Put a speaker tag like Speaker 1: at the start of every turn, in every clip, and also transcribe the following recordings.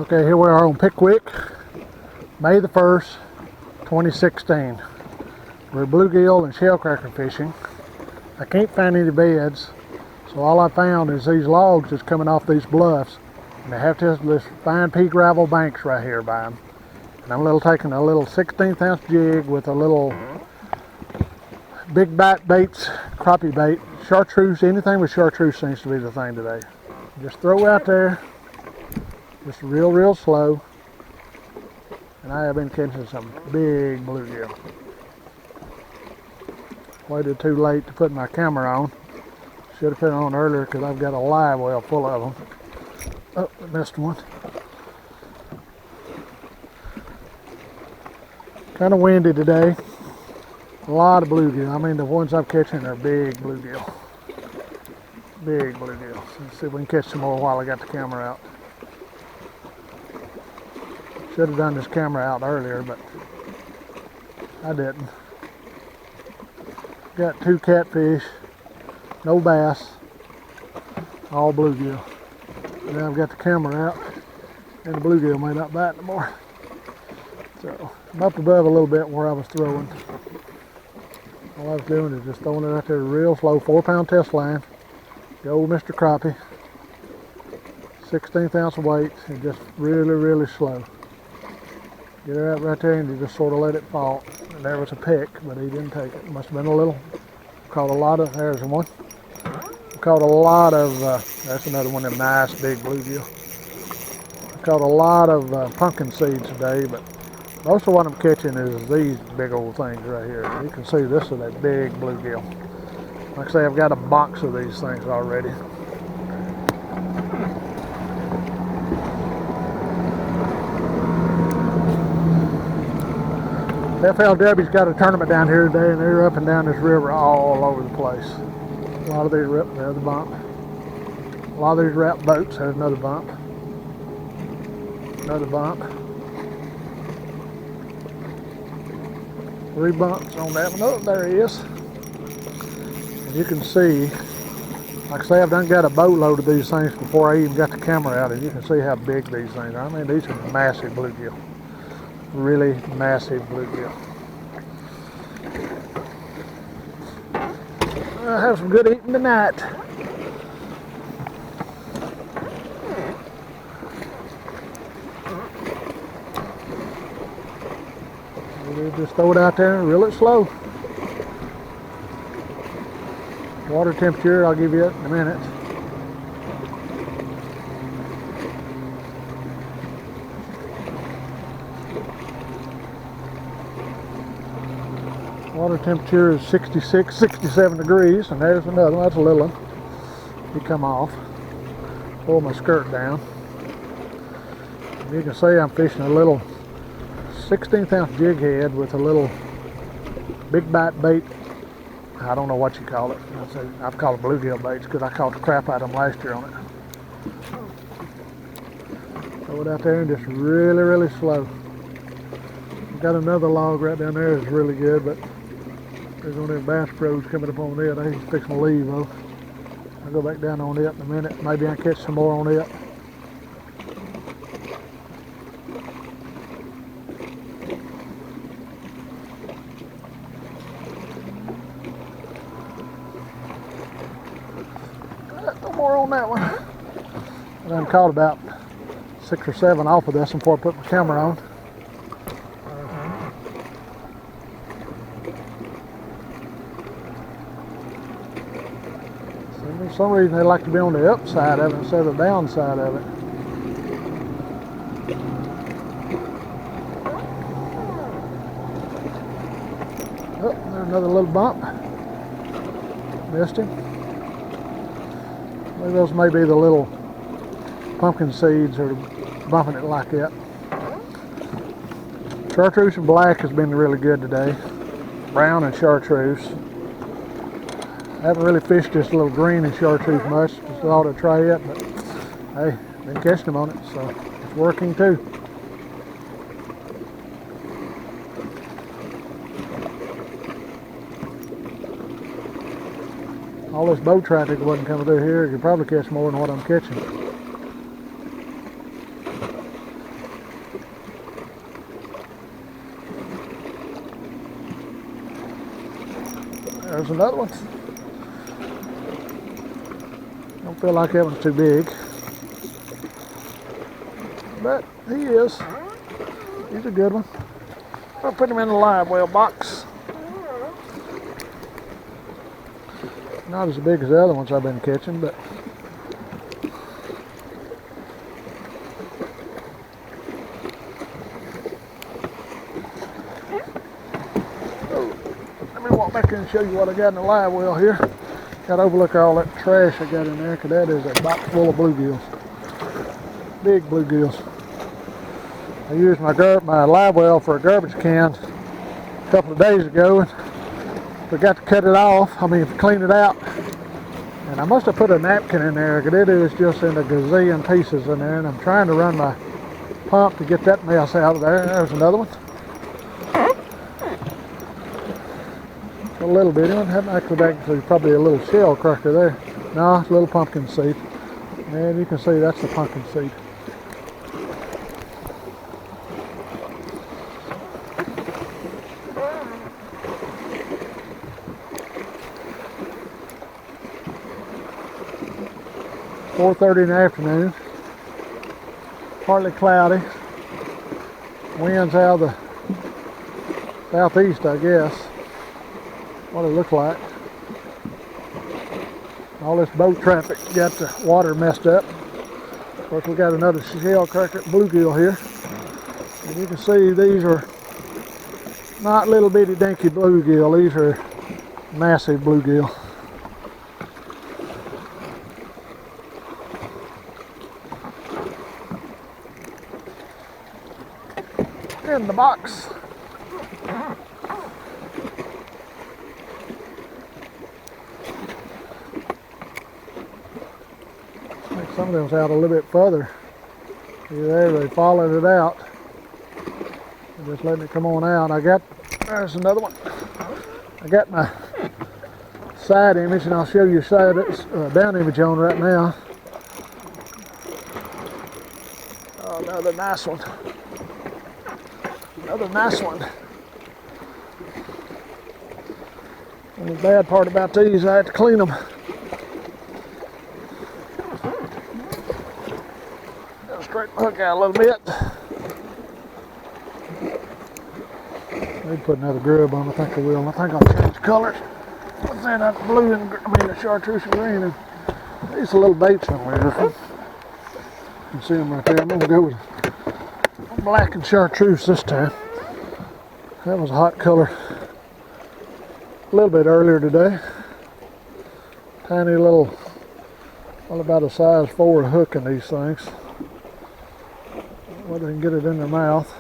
Speaker 1: Okay, here we are on Pickwick, May the 1st, 2016. We're bluegill and shellcracker fishing. I can't find any beds, so all I found is these logs that's coming off these bluffs. And they have this fine pea gravel banks right here by them. And I'm taking a little 1/16 ounce jig with a little big bite baits, crappie bait, chartreuse. Anything with chartreuse seems to be the thing today. Just throw out there. Just real slow, and I have been catching some big bluegill. Waited too late to put my camera on. Should have put it on earlier because I've got a live well full of them. Oh, I missed one. Kind of windy today. A lot of bluegill. I mean, the ones I'm catching are big bluegill. Big bluegill. Let's see if we can catch some more while I got the camera out. Should have done this camera out earlier, but I didn't. Got 2 catfish, no bass, all bluegill. And now I've got the camera out, and the bluegill may not bite no more. So I'm up above a little bit where I was throwing. All I was doing is just throwing it out there real slow, 4-pound test line. The old Mr. Crappie, 1/16 ounce weight, and just really slow. Get her out right there and you just sort of let it fall. And there was a pick, but he didn't take it. Must have been a little. Caught a lot of, there's one. Caught a lot of, that's another one of them nice big bluegill. Caught a lot of pumpkin seeds today, but most of what I'm catching is these big old things right here. You can see this is a big bluegill. Like I say, I've got a box of these things already. FLW's got a tournament down here today, and they're up and down this river all over the place. A lot of these there's the bump. A lot of these wrap boats. There's another bump. Another bump. 3 bumps on that one. Oh, there he is. And you can see, like I say, I've done got a boatload of these things before I even got the camera out, and you can see how big these things are. I mean, these are massive bluegill. Really massive bluegill. I'll have some good eating tonight. Just throw it out there and reel it slow. Water temperature, I'll give you it in a minute. Water temperature is 66, 67 degrees, and there's another one. That's a little one. He come off. Pull my skirt down. And you can see I'm fishing a little 1/16 ounce jig head with a little big bite bait. I don't know what you call it. I've called it bluegill baits because I caught the crap out of them last year on it. Throw it out there and just really slow. Got another log right down there that's really good, but there's one of them bass pros coming up on it. He's fixing to leave though. I'll go back down on it in a minute. Maybe I can catch some more on it. No more on that one. I done caught about 6 or 7 off of this before I put my camera on. For some reason they like to be on the upside of it instead of the downside of it. Oh, there's another little bump. Missed him. Maybe those may be the little pumpkin seeds that are bumping it like that. Chartreuse and black has been really good today. Brown and chartreuse. I haven't really fished this little green and chartreuse much. Just thought I'd try it, but hey, been catching them on it, so it's working too. All this boat traffic wasn't coming through here. You could probably catch more than what I'm catching. There's another one. Don't feel like that one's too big. But he is. He's a good one. I'll put him in the live well box. Not as big as the other ones I've been catching, but let me walk back in and show you what I got in the live well here. Got to overlook all that trash I got in there, because that is a box full of bluegills. Big bluegills. I used my live well for a garbage can a couple of days ago and forgot to cut it off. Clean it out. And I must have put a napkin in there, because it is just in a gazillion pieces in there. And I'm trying to run my pump to get that mess out of there. There's another one. A little bitty one. Actually, probably a little shell cracker there. No, it's a little pumpkin seed. And you can see that's the pumpkin seed. It's 4:30 in the afternoon. Partly cloudy. Winds out of the southeast, I guess. What it looks like. All this boat traffic got the water messed up. Of course, we got another shell cracker bluegill here. And you can see these are not little bitty dinky bluegill. These are massive bluegill. In the box. Some of them's out a little bit further. See there, they followed it out. They're just letting it come on out. There's another one. I got my side image, and I'll show you down image on right now. Oh, another nice one. Another nice one. And the bad part about these, I have to clean them. Straighten the hook out a little bit. Maybe put another grub on. I think I will. I think I'll change colors. What's that? Blue and the chartreuse and green. And these a little bait somewhere. You can see them right there. I'm gonna go with black and chartreuse this time. That was a hot color. A little bit earlier today. Tiny little, well, about a size 4 hook in these things. Well, they can get it in their mouth.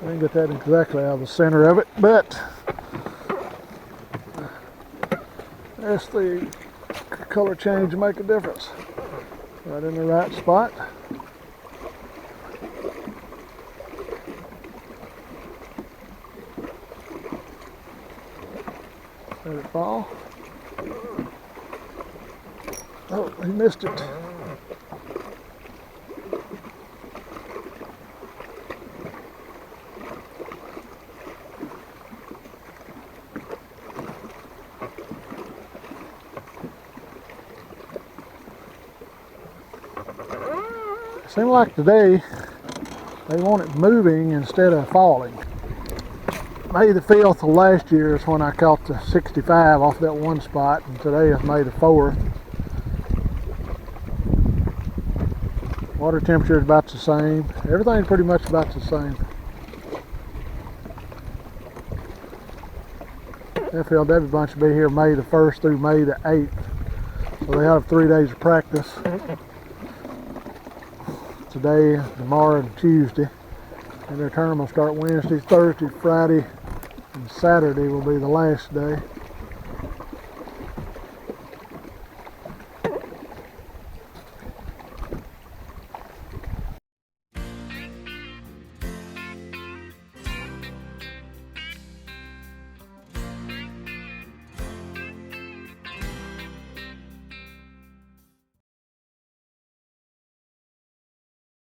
Speaker 1: I didn't get that exactly out of the center of it, but that's the color change to make a difference. Right in the right spot. Let it fall. Oh, he missed it. Seemed like today they want it moving instead of falling. May the 5th of last year is when I caught the 65 off that one spot, and today is May the 4th. Water temperature is about the same. Everything's pretty much about the same. FLW bunch will be here May the 1st through May the 8th. So they have 3 days of practice. Today, tomorrow, and Tuesday. And their tournament will start Wednesday, Thursday, Friday, and Saturday will be the last day.